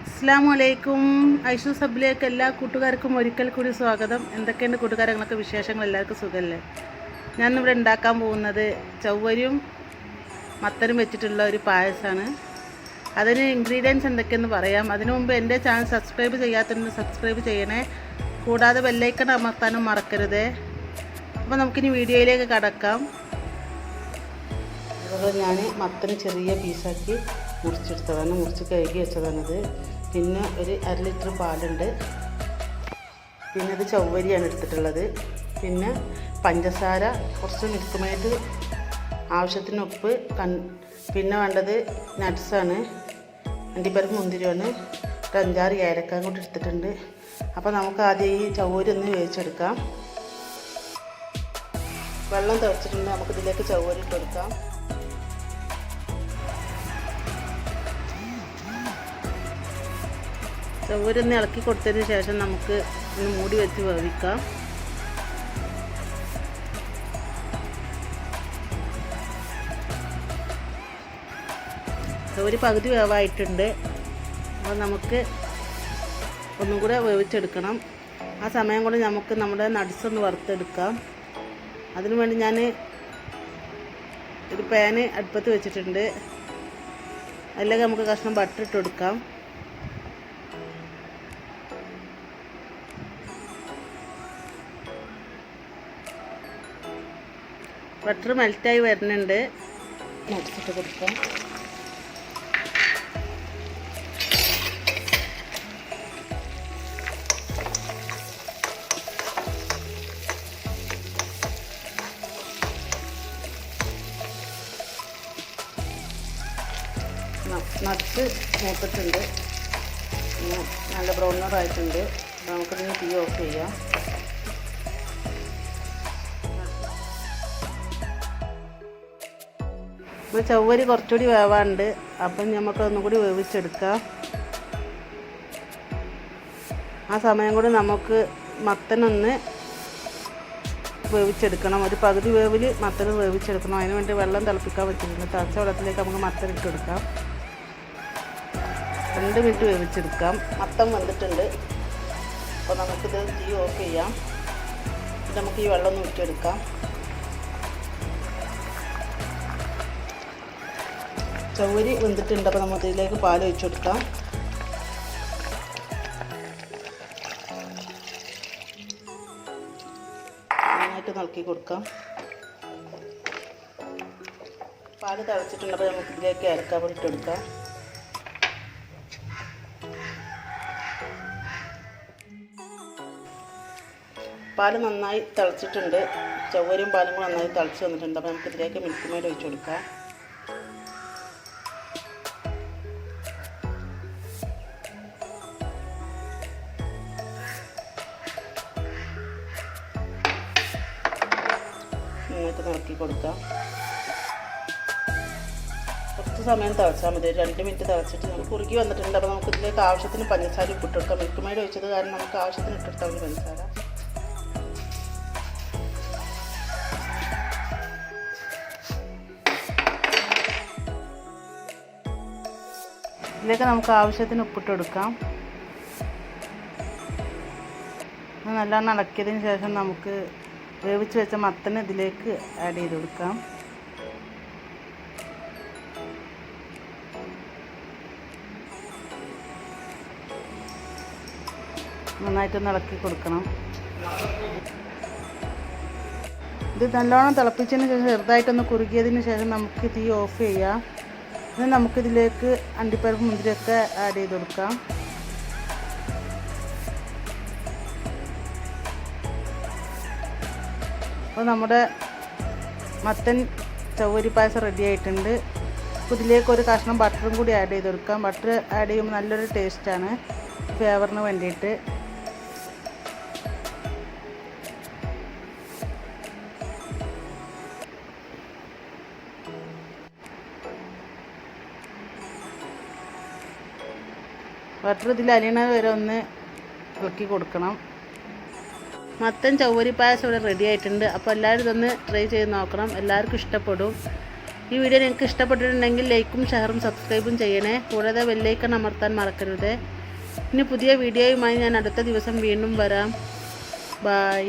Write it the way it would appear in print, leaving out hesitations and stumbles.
അസ്സലാമലൈക്കും. ഐഷു സബിലേക്ക് എല്ലാ കൂട്ടുകാർക്കും ഒരിക്കൽ കൂടി സ്വാഗതം. എന്തൊക്കെയുണ്ട് കൂട്ടുകാരങ്ങളൊക്കെ വിശേഷങ്ങൾ? എല്ലാവർക്കും സുഖമല്ലേ? ഞാനിവിടെ ഉണ്ടാക്കാൻ പോകുന്നത് ചവ്വരിയും മത്തനും വെച്ചിട്ടുള്ള ഒരു പായസമാണ്. അതിന് ഇൻഗ്രീഡിയൻസ് എന്തൊക്കെയെന്ന് പറയാം. അതിനു മുമ്പ് എൻ്റെ ചാനൽ സബ്സ്ക്രൈബ് ചെയ്യാത്തതിന് സബ്സ്ക്രൈബ് ചെയ്യണേ. കൂടാതെ ബെല്ലൈക്കൺ അമർത്താനും മറക്കരുതേ. അപ്പോൾ നമുക്കിനി വീഡിയോയിലേക്ക് കടക്കാം. അതുപോലെ ഞാൻ മത്തന് ചെറിയ പീസാക്കി മുറിച്ചെടുത്തതാണ്, മുറിച്ച് കഴുകി വെച്ചതാണത്. പിന്നെ ഒരു 1/2 ലിറ്റർ പാലുണ്ട്. പിന്നെ അത് ചവ്വരിയാണ് എടുത്തിട്ടുള്ളത്. പിന്നെ പഞ്ചസാര, കുറച്ച് മിൽക്ക് മെയ്ഡ്, ആവശ്യത്തിന് ഉപ്പ്, പിന്നെ വേണ്ടത് നട്ട്സാണ്, അണ്ടിപ്പരിപ്പ് മുന്തിരിയാണ്, ഒരു 5-6 ഏലക്കായും കൂടി എടുത്തിട്ടുണ്ട്. അപ്പോൾ നമുക്ക് ആദ്യം ഈ ചവ്വരി ഒന്ന് വേവിച്ചെടുക്കാം. വെള്ളം തിളച്ചിട്ടുണ്ട്, നമുക്കിതിലേക്ക് ചവ്വരി ഇട്ട് കൊടുക്കാം. ചവ്വരി ഒന്ന് ഇളക്കി കൊടുത്തതിന് ശേഷം നമുക്ക് ഒന്ന് മൂടി വെച്ച് വേവിക്കാം. ചവ്വരി പകുതി വേവായിട്ടുണ്ട്. അപ്പോൾ നമുക്ക് ഒന്നും കൂടെ വേവിച്ചെടുക്കണം. ആ സമയം കൊണ്ട് നമുക്ക് നമ്മുടെ നട്ട്സ് ഒന്ന് വറുത്തെടുക്കാം. അതിനു വേണ്ടി ഞാൻ ഒരു പാന് അടുപ്പത്ത് വെച്ചിട്ടുണ്ട്. അതിലേക്ക് നമുക്ക് കഷ്ണം ബട്ടർ ഇട്ട് കൊടുക്കാം. ബട്ടർ മെൽറ്റായി വരുന്നുണ്ട്. നട്ട്സ് ഇട്ട് കൊടുക്കാം. നട്ട്സ് മൂത്തിട്ടുണ്ട്, നല്ല ബ്രൗൺ കളറായിട്ടുണ്ട്. നമുക്കിതിന് തീ ഓഫ് ചെയ്യാം. ഇപ്പോൾ ചവ്വരി കുറച്ചുകൂടി വേവാണ്ട്, അപ്പം നമുക്കൊന്നും കൂടി വേവിച്ചെടുക്കാം. ആ സമയം കൂടി നമുക്ക് മത്തനൊന്ന് വേവിച്ചെടുക്കണം. ഒരു പകുതി വേവിൽ മത്തന് വേവിച്ചെടുക്കണം. അതിന് വേണ്ടി വെള്ളം തിളപ്പിക്കാൻ വെച്ചിട്ടുണ്ട്. തിളച്ച വെള്ളത്തിലേക്ക് നമുക്ക് മത്തൻ ഇട്ട് കൊടുക്കാം. 2 മിനിറ്റ് വേവിച്ചെടുക്കാം. മത്തൻ വെന്തിട്ടുണ്ട്. അപ്പോൾ നമുക്കിത് തീ ഓഫ് ചെയ്യാം. നമുക്ക് ഈ വെള്ളം ഒന്ന് ഊറ്റിയെടുക്കാം. ചവ്വരി വെന്തിട്ടുണ്ട്. അപ്പോൾ നമുക്ക് ഇതിലേക്ക് പാൽ ഒഴിച്ചു കൊടുക്കാം. നന്നായിട്ട് ഇളക്കി കൊടുക്കാം. പാല് തിളച്ചിട്ടുണ്ട്. അപ്പോൾ നമുക്ക് ഇതിലേക്ക് ഏലക്കാപ്പൊടി ഇട്ട് കൊടുക്കാം. പാല് നന്നായി തിളച്ചിട്ടുണ്ട്. ചവ്വരിയും പാലും കൂടെ നന്നായി തിളച്ച് വന്നിട്ടുണ്ട്. അപ്പോൾ നമുക്ക് ഇതിലേക്ക് മിൽക്ക് മെയ്ഡ് ഒഴിച്ചു കൊടുക്കാം. നന്നായിട്ട് ഇളക്കി കൊടുക്കാം. കുറച്ച് സമയം തിളച്ചാൽ മതി. 2 മിനിറ്റ് തിളച്ചിട്ട് നമുക്ക് കുറുകി വന്നിട്ടുണ്ട്. അപ്പോൾ നമുക്ക് ഇതിലേക്ക് ആവശ്യത്തിന് പഞ്ചസാര ഇട്ട് കൊടുക്കാം. മിൽക്ക് മെയ്ഡ് ഒഴിച്ചത് കാരണം നമുക്ക് ആവശ്യത്തിന് ഇട്ടെടുത്താൽ മതി പഞ്ചസാര. ഇതിലേക്ക് നമുക്ക് ആവശ്യത്തിന് ഉപ്പിട്ട് കൊടുക്കാം. നല്ലോണം ഇളക്കിയതിന് ശേഷം നമുക്ക് വേവിച്ച് വെച്ച മത്തന് ഇതിലേക്ക് ആഡ് ചെയ്ത് കൊടുക്കാം. നന്നായിട്ടൊന്ന് ഇളക്കി കൊടുക്കണം. ഇത് നല്ലോണം തിളപ്പിച്ചതിന് ശേഷം ചെറുതായിട്ടൊന്ന് കുറുകിയതിന് ശേഷം നമുക്ക് തീ ഓഫ് ചെയ്യാം. ഇനി നമുക്കിതിലേക്ക് അണ്ടിപ്പരിപ്പ് മുന്തിരിയൊക്കെ ആഡ് ചെയ്ത് കൊടുക്കാം. അപ്പോൾ നമ്മുടെ മത്തൻ ചവ്വരി പായസം റെഡി ആയിട്ടുണ്ട്. അപ്പോൾ ഇതിലേക്ക് ഒരു കഷ്ണം ബട്ടറും കൂടി ആഡ് ചെയ്ത് കൊടുക്കാം. ബട്ടർ ആഡ് ചെയ്യുമ്പോൾ നല്ലൊരു ടേസ്റ്റാണ്, ഫ്ലേവറിന് വേണ്ടിയിട്ട്. ബട്ടർ ഇതിൽ അലിയണത് വരെ ഒന്ന് ഇളക്കി കൊടുക്കണം. മത്തൻ ചവ്വരി പായസം ഇവിടെ റെഡി ആയിട്ടുണ്ട്. അപ്പോൾ എല്ലാവരും ഇതൊന്ന് ട്രൈ ചെയ്ത് നോക്കണം. എല്ലാവർക്കും ഇഷ്ടപ്പെടും. ഈ വീഡിയോ നിങ്ങൾക്ക് ഇഷ്ടപ്പെട്ടിട്ടുണ്ടെങ്കിൽ ലൈക്കും ഷെയറും സബ്സ്ക്രൈബും ചെയ്യണേ. കൂടാതെ ബെല്ലൈക്കൺ അമർത്താൻ മറക്കരുത്. ഇനി പുതിയ വീഡിയോയുമായി ഞാൻ അടുത്ത ദിവസം വീണ്ടും വരാം. ബൈ.